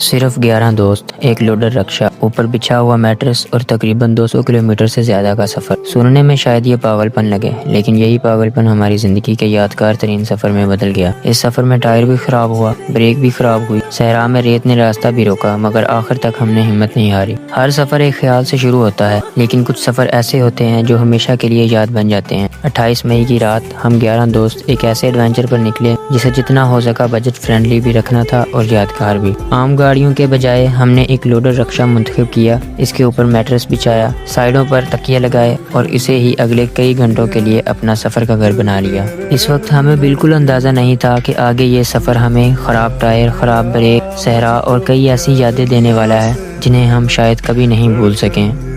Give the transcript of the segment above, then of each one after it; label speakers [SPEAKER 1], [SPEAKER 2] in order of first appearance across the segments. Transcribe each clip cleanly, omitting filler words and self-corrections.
[SPEAKER 1] सिर्फ 11 दोस्त, एक लोडर रक्षा, ऊपर बिछा हुआ मैट्रेस और तकरीबन 200 किलोमीटर से ज्यादा का सफर। सुनने में शायद ये पागलपन लगे, लेकिन यही पागलपन हमारी जिंदगी के यादगार तरीन सफर में बदल गया। इस सफर में टायर भी खराब हुआ, ब्रेक भी खराब हुई, सहरा में रेत ने रास्ता भी रोका, मगर आखिर तक हमने हिम्मत नहीं हारी। हर सफर एक ख्याल से शुरू होता है, लेकिन कुछ सफर ऐसे होते हैं जो हमेशा के लिए याद बन जाते हैं। 28 मई की रात हम 11 दोस्त एक ऐसे एडवेंचर पर निकले जिसे जितना हो सका बजट फ्रेंडली भी रखना था और यादगार भी। आम गाड़ियों के बजाय हमने एक लोडर रक्षा मुंतखब किया, इसके ऊपर मैट्रेस बिछाया, साइडों पर तकिया लगाए और इसे ही अगले कई घंटों के लिए अपना सफर का घर बना लिया। इस वक्त हमें बिल्कुल अंदाजा नहीं था कि आगे ये सफर हमें खराब टायर, खराब ब्रेक, सहरा और कई ऐसी यादें देने वाला है जिन्हें हम शायद कभी नहीं भूल सकें।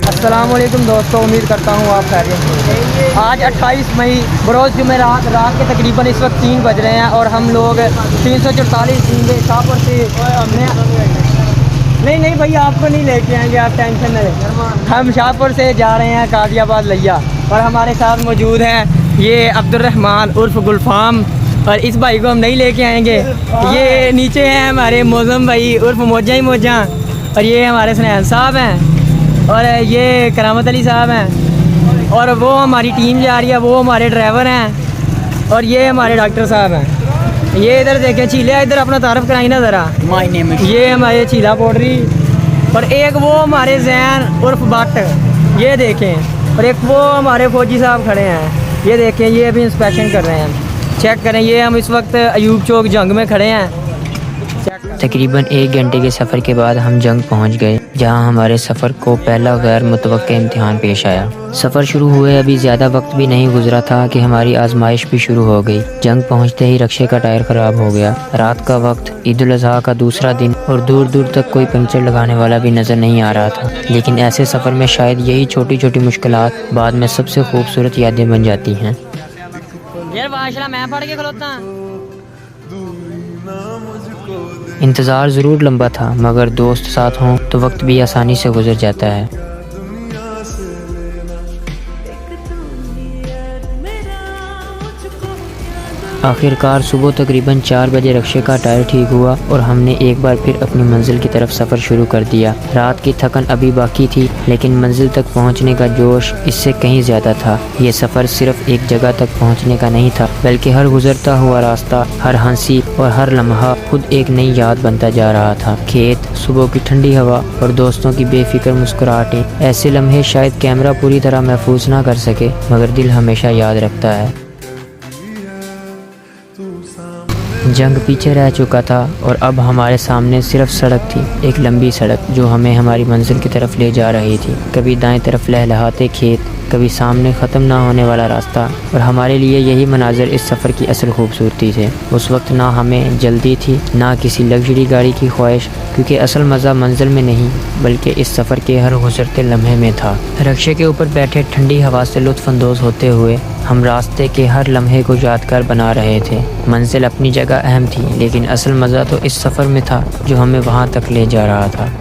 [SPEAKER 2] अस्सलामुअलैकुम दोस्तों, उम्मीद करता हूँ आप खैरियत से। आज 28 मई बरोज़ जुमेरात रात के तकरीबन इस वक्त 3 बज रहे हैं और हम लोग 344 शाहपुर से नहीं भाई आपको नहीं लेके आएंगे, आप टेंशन न लें। हम शाहपुर से जा रहे हैं कादियाबाद लिया और हमारे साथ मौजूद हैं ये अब्दुर्रहमान उर्फ गुलफाम, और इस भाई को हम नहीं लेके आएंगे। ये नीचे हैं हमारे मौजम भाई उर्फ मोजा ही मोजा, और ये हमारे स्नैन साहब हैं, और ये करामत अली साहब हैं, और वो हमारी टीम जा रही है, वो हमारे ड्राइवर हैं, और ये हमारे डॉक्टर साहब हैं। ये इधर देखें चीला, इधर अपना तारफ़ कराई ना ज़रा। ये हमारे चीला पोडरी, और एक वो हमारे जैन उर्फ बट, ये देखें, और एक वो हमारे फौजी साहब खड़े हैं, ये देखें, ये अभी इंस्पेक्शन कर रहे हैं, चेक करें। ये हम इस वक्त अयूब चौक जंग में खड़े हैं।
[SPEAKER 1] तकरीबन 1 घंटे के सफ़र के बाद हम जंग पहुंच गए, जहां हमारे सफ़र को पहला गैर मुतवक्के इम्तिहान पेश आया। सफ़र शुरू हुए अभी ज़्यादा वक्त भी नहीं गुजरा था कि हमारी आजमाइश भी शुरू हो गई। जंग पहुंचते ही रक्शे का टायर ख़राब हो गया। रात का वक्त, ईद उल अज़हा का दूसरा दिन, और दूर दूर तक कोई पंक्चर लगाने वाला भी नज़र नहीं आ रहा था। लेकिन ऐसे सफ़र में शायद यही छोटी छोटी मुश्किलात बाद में सबसे खूबसूरत यादें बन जाती हैं। इंतज़ार ज़रूर लंबा था, मगर दोस्त साथ हों तो वक्त भी आसानी से गुजर जाता है। आखिरकार सुबह तकरीबन 4 बजे रक्शे का टायर ठीक हुआ और हमने एक बार फिर अपनी मंजिल की तरफ सफ़र शुरू कर दिया। रात की थकन अभी बाकी थी, लेकिन मंजिल तक पहुंचने का जोश इससे कहीं ज़्यादा था। ये सफ़र सिर्फ एक जगह तक पहुंचने का नहीं था, बल्कि हर गुजरता हुआ रास्ता, हर हंसी और हर लम्हा खुद एक नई याद बनता जा रहा था। खेत, सुबह की ठंडी हवा और दोस्तों की बेफिक्र मुस्कुराहटें, ऐसे लम्हे शायद कैमरा पूरी तरह महफूज ना कर सके, मगर दिल हमेशा याद रखता है। जंग पीछे रह चुका था और अब हमारे सामने सिर्फ सड़क थी, एक लंबी सड़क जो हमें हमारी मंजिल की तरफ ले जा रही थी। कभी दाएं तरफ लहलहाते खेत, कभी सामने ख़त्म ना होने वाला रास्ता, और हमारे लिए यही मनाज़र इस सफ़र की असल खूबसूरती थे। उस वक्त ना हमें जल्दी थी, ना किसी लग्जरी गाड़ी की ख्वाहिश, क्योंकि असल मज़ा मंजिल में नहीं बल्कि इस सफ़र के हर गुजरते लम्हे में था। रक्शे के ऊपर बैठे ठंडी हवा से लुत्फ़अंदोज़ होते हुए हम रास्ते के हर लम्हे को यादगार बना रहे थे। मंजिल अपनी जगह अहम थी, लेकिन असल मज़ा तो इस सफ़र में था जो हमें वहाँ तक ले जा रहा था।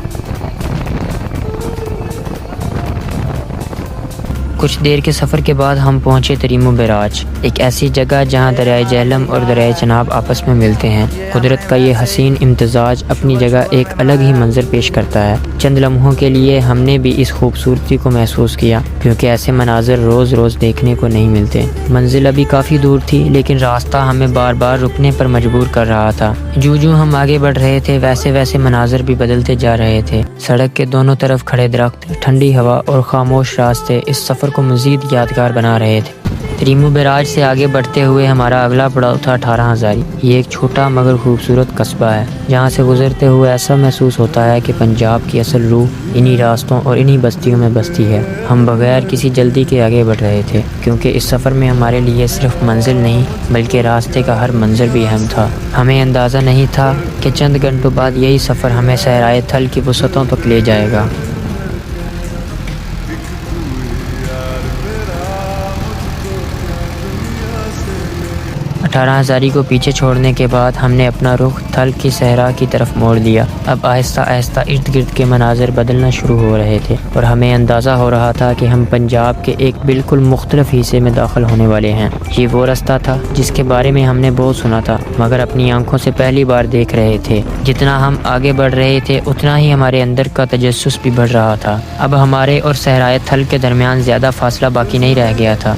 [SPEAKER 1] कुछ देर के सफ़र के बाद हम पहुँचे तरीमो बैराज, एक ऐसी जगह जहाँ दरियाए जहलम और दरियाए चनाब आपस में मिलते हैं। कुदरत का ये हसीन इम्तजाज अपनी जगह एक अलग ही मंजर पेश करता है। चंद लम्हों के लिए हमने भी इस खूबसूरती को महसूस किया, क्योंकि ऐसे मनाजर रोज़ रोज़ देखने को नहीं मिलते। मंजिल अभी काफ़ी दूर थी, लेकिन रास्ता हमें बार बार रुकने पर मजबूर कर रहा था। जूं हम आगे बढ़ रहे थे, वैसे वैसे मनाजर भी बदलते जा रहे थे। सड़क के दोनों तरफ खड़े दरख्त, ठंडी हवा और खामोश रास्ते इस सफ़र को मज़ीद यादगार बना रहे थे। तरीमो बैराज से आगे बढ़ते हुए हमारा अगला पड़ाव था 18 हज़ारी। ये एक छोटा मगर खूबसूरत कस्बा है, जहाँ से गुजरते हुए ऐसा महसूस होता है कि पंजाब की असल रूह इन्हीं रास्तों और इन्हीं बस्तियों में बसती है। हम बगैर किसी जल्दी के आगे बढ़ रहे थे, क्योंकि इस सफ़र में हमारे लिए सिर्फ मंजिल नहीं बल्कि रास्ते का हर मंजर भी अहम था। हमें अंदाज़ा नहीं था कि चंद घंटों बाद यही सफ़र हमें सहराए थल की वसअतों तक ले जाएगा। 18,000 को पीछे छोड़ने के बाद हमने अपना रुख थल की सहरा की तरफ मोड़ लिया। अब आहिस्ता आहिस्ता इर्द गिर्द के मनाजिर बदलना शुरू हो रहे थे और हमें अंदाज़ा हो रहा था कि हम पंजाब के एक बिल्कुल मुख्तलिफ हिस्से में दाखिल होने वाले हैं। ये वो रास्ता था जिसके बारे में हमने बहुत सुना था मगर अपनी आंखों से पहली बार देख रहे थे। जितना हम आगे बढ़ रहे थे उतना ही हमारे अंदर का तजस्सुस भी बढ़ रहा था। अब हमारे और सहराए थल के दरमियान ज़्यादा फासला बाकी नहीं रह गया था।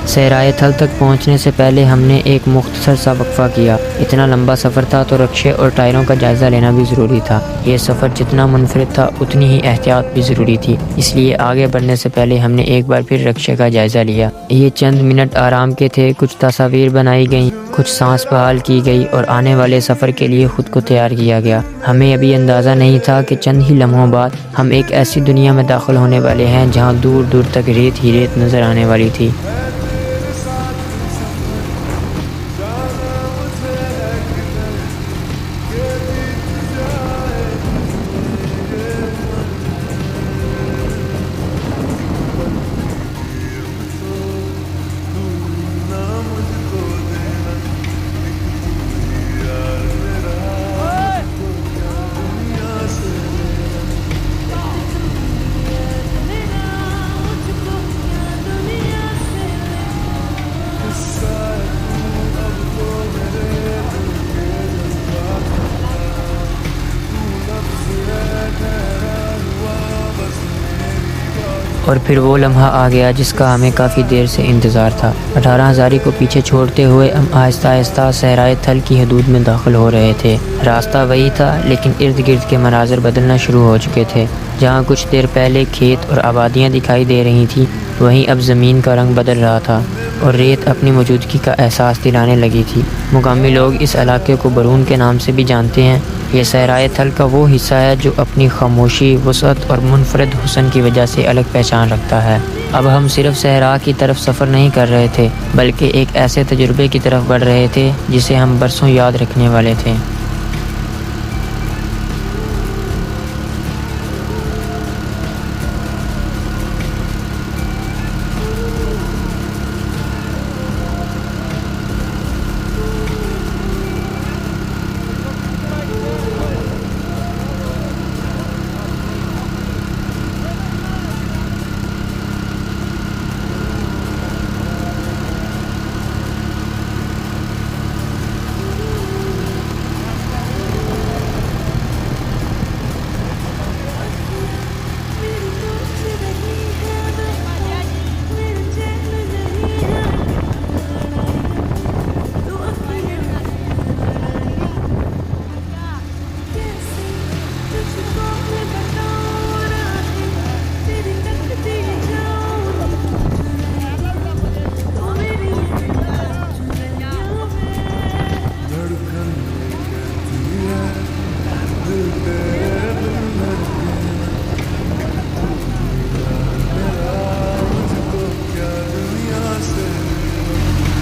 [SPEAKER 1] सहराए थल तक पहुंचने से पहले हमने एक मुख्तसर सा वक्फा किया। इतना लंबा सफ़र था तो रक्शे और टायरों का जायज़ा लेना भी ज़रूरी था। ये सफ़र जितना मुनफरिद था उतनी ही एहतियात भी ज़रूरी थी, इसलिए आगे बढ़ने से पहले हमने एक बार फिर रक्शे का जायज़ा लिया। ये चंद मिनट आराम के थे। कुछ तस्वीर बनाई गई, कुछ सांस बहाल की गई और आने वाले सफ़र के लिए ख़ुद को तैयार किया गया। हमें अभी अंदाज़ा नहीं था कि चंद ही लम्हों बाद हम एक ऐसी दुनिया में दाखिल होने वाले हैं जहाँ दूर दूर तक रेत ही रेत नज़र आने वाली थी। और फिर वो लम्हा आ गया जिसका हमें काफ़ी देर से इंतज़ार था। 18,000 को पीछे छोड़ते हुए हम आहिस्ता आहिस्ता सहराए थल की हदूद में दाखिल हो रहे थे। रास्ता वही था लेकिन इर्द गिर्द के मनाज़र बदलना शुरू हो चुके थे। जहाँ कुछ देर पहले खेत और आबादियाँ दिखाई दे रही थी वहीं अब ज़मीन का रंग बदल रहा था और रेत अपनी मौजूदगी का एहसास दिलाने लगी थी। मुकामी लोग इस इलाके को बरून के नाम से भी जानते हैं। ये सहराए थल का वो हिस्सा है जो अपनी खामोशी, वसअत और मुनफरद हुस्न की वजह से अलग पहचान रखता है। अब हम सिर्फ सहरा की तरफ सफ़र नहीं कर रहे थे बल्कि एक ऐसे तजुर्बे की तरफ बढ़ रहे थे जिसे हम बरसों याद रखने वाले थे।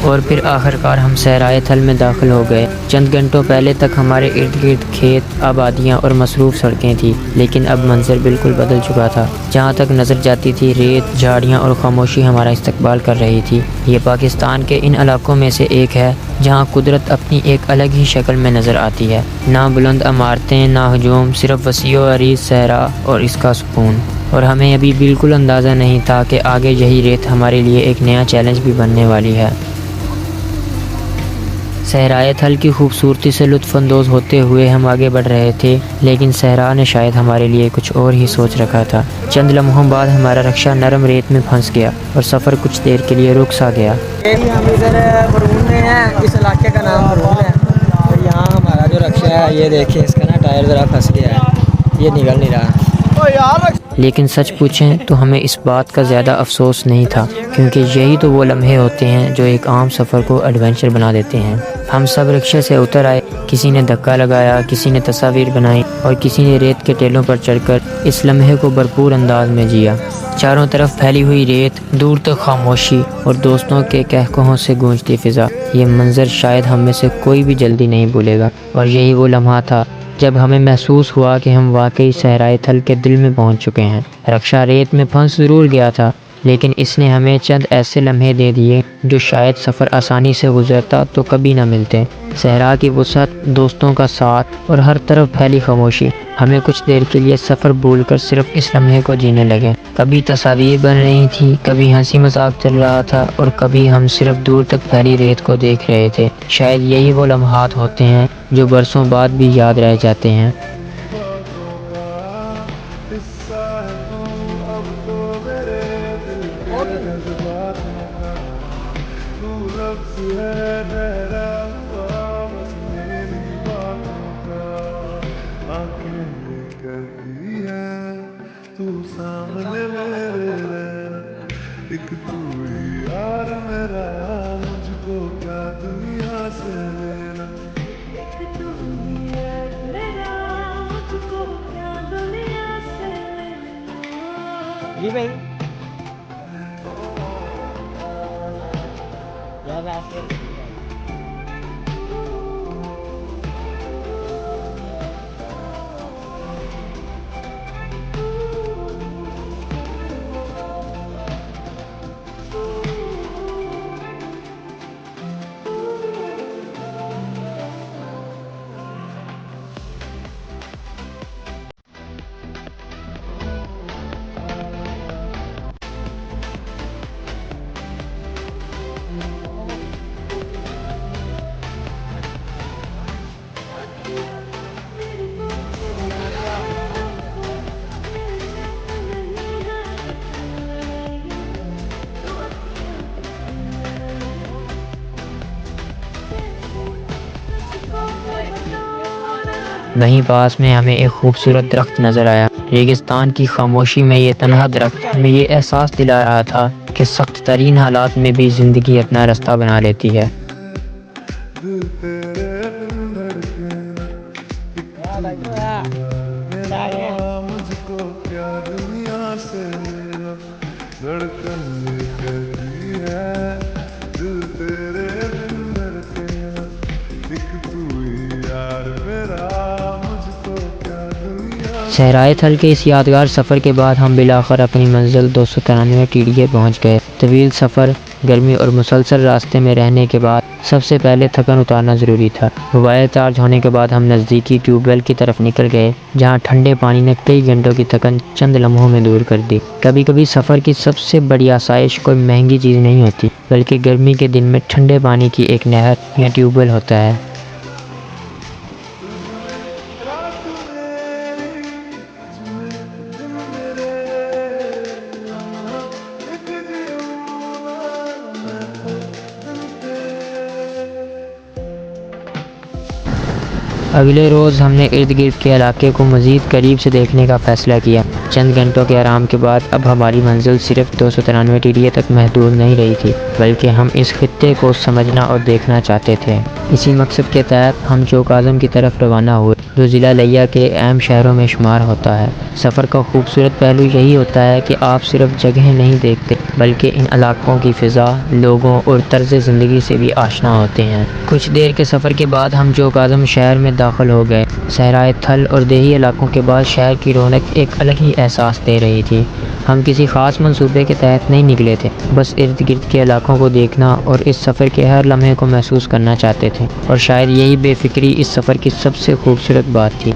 [SPEAKER 1] और फिर आखिरकार हम सहराए थल में दाखिल हो गए। चंद घंटों पहले तक हमारे इर्द गिर्द खेत, आबादियाँ और मसरूफ़ सड़कें थी लेकिन अब मंजर बिल्कुल बदल चुका था। जहाँ तक नज़र जाती थी रेत, झाड़ियाँ और खामोशी हमारा इस्तकबाल कर रही थी। ये पाकिस्तान के इन इलाकों में से एक है जहाँ कुदरत अपनी एक अलग ही शक्ल में नज़र आती है। ना बुलंद इमारतें, ना हजूम, सिर्फ वसी व अरीज़ सहरा और इसका सुकून। और हमें अभी बिल्कुल अंदाज़ा नहीं था कि आगे यही रेत हमारे लिए एक नया चैलेंज भी बनने वाली है। सहराए थल की खूबसूरती से लुत्फ़अंदोज़ होते हुए हम आगे बढ़ रहे थे लेकिन सहरा ने शायद हमारे लिए कुछ और ही सोच रखा था। चंद लम्हों बाद हमारा रक्षा नरम रेत में फंस गया और सफ़र कुछ देर के लिए रुक सा गया।
[SPEAKER 2] हम इधर बरून में हैं, इस इलाके का नाम बरून है। और यहाँ हमारा जो रक्षा है ये देखिए, इसका ना टायर ज़रा फंस गया है, ये निकल नहीं रहा।
[SPEAKER 1] लेकिन सच पूछें तो हमें इस बात का ज़्यादा अफसोस नहीं था क्योंकि यही तो वो लम्हे होते हैं जो एक आम सफ़र को एडवेंचर बना देते हैं। हम सब रिक्शे से उतर आए, किसी ने धक्का लगाया, किसी ने तस्वीर बनाई और किसी ने रेत के टेलों पर चढ़कर इस लम्हे को भरपूर अंदाज में जिया। चारों तरफ फैली हुई रेत, दूर तक खामोशी और दोस्तों के कहकहों से गूंजती फ़िज़ा। ये मंजर शायद हम में से कोई भी जल्दी नहीं भूलेगा। और यही वो लम्हा था जब हमें महसूस हुआ कि हम वाकई सहराए थल के दिल में पहुंच चुके हैं। रक्षा रेत में फंस ज़रूर गया था लेकिन इसने हमें चंद ऐसे लम्हे दे दिए जो शायद सफ़र आसानी से गुजरता तो कभी ना मिलते। सहरा की वुसअत, दोस्तों का साथ और हर तरफ फैली खामोशी हमें कुछ देर के लिए सफ़र भूलकर सिर्फ इस लम्हे को जीने लगे। कभी तस्वीर बन रही थी, कभी हंसी मजाक चल रहा था और कभी हम सिर्फ दूर तक फैली रेत को देख रहे थे। शायद यही वो लम्हात होते हैं जो बरसों बाद भी याद रह जाते हैं।
[SPEAKER 3] तू सामने मेरे रहना, एक तू ही यार मेरा, मुझको क्या दुनिया से लेना। एक तू ही यार मेरा, मुझको क्या दुनिया से लेना।
[SPEAKER 2] जी भाई यार ऐसे
[SPEAKER 1] वहीं पास में हमें एक खूबसूरत दरख्त नज़र आया। रेगिस्तान की खामोशी में ये तन्हा दरख्त हमें ये एहसास दिला रहा था कि सख्त तरीन हालात में भी ज़िंदगी अपना रास्ता बना लेती है।
[SPEAKER 3] मुझको क्या दुनिया से लेना, धड़कन ये कहती है, दिल तेरे बिन धड़केगा, एक तू ही यार मेरा, मुझको क्या दुनिया।
[SPEAKER 1] सहराए थल के इस यादगार सफ़र के बाद हम बिलाखिर अपनी मंजिल 293 टीडीए पहुँच गए। तवील सफ़र, गर्मी और मुसलसल रास्ते में रहने के बाद सबसे पहले थकन उतारना ज़रूरी था। मोबाइल चार्ज होने के बाद हम नज़दीकी ट्यूबवेल की तरफ निकल गए, जहां ठंडे पानी ने कई घंटों की थकन चंद लम्हों में दूर कर दी। कभी कभी सफ़र की सबसे बड़ी आसाइश कोई महंगी चीज़ नहीं होती, बल्कि गर्मी के दिन में ठंडे पानी की एक नहर या ट्यूबवेल होता है। अगले रोज़ हमने इर्द गिर्द के इलाके को मज़ीद करीब से देखने का फ़ैसला किया। चंद घंटों के आराम के बाद अब हमारी मंजिल सिर्फ 293 टीडीए तक महदूद नहीं रही थी, बल्कि हम इस खित्ते को समझना और देखना चाहते थे। इसी मकसद के तहत हम चौकाज़म की तरफ रवाना हुए, जो ज़िला लिया के अहम शहरों में शुमार होता है। सफ़र का खूबसूरत पहलू यही होता है कि आप सिर्फ जगह नहीं देखते, बल्कि इन इलाकों की फ़िज़ा, लोगों और तर्ज़ ज़िंदगी से भी आशना होते हैं। कुछ देर के सफ़र के बाद हम चौकाज़म शहर में दाखिल हो गए। सहराए थल और देही इलाकों के बाद शहर की रौनक एक अलग ही एहसास दे रही थी। हम किसी ख़ास मंसूबे के तहत नहीं निकले थे, बस इर्द गिर्द के इलाकों को देखना और इस सफ़र के हर लम्हे को महसूस करना चाहते थे, और शायद यही बेफिक्री इस सफ़र की सबसे खूबसूरत बात थी।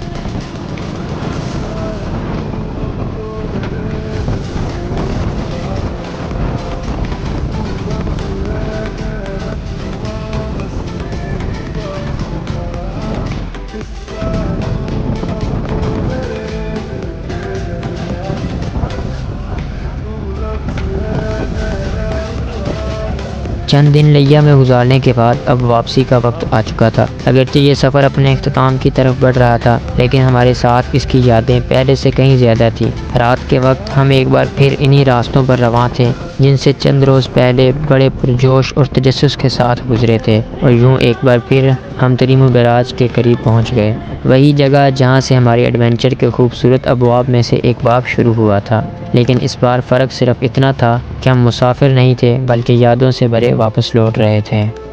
[SPEAKER 1] चंद दिन लिया में गुजारने के बाद अब वापसी का वक्त आ चुका था। अगरचे ये सफ़र अपने अख्ताम की तरफ बढ़ रहा था, लेकिन हमारे साथ इसकी यादें पहले से कहीं ज़्यादा थी। रात के वक्त हम एक बार फिर इन्हीं रास्तों पर रवां थे, जिनसे चंद रोज़ पहले बड़े पुरजोश और तजस्सुस के साथ गुजरे थे, और यूँ एक बार फिर हम तरीमू बैराज के करीब पहुँच गए। वही जगह जहाँ से हमारे एडवेंचर के खूबसूरत अबवाब में से एक बाब शुरू हुआ था। लेकिन इस बार फ़र्क सिर्फ इतना था कि हम मुसाफिर नहीं थे, बल्कि यादों से भरे वापस लौट रहे थे।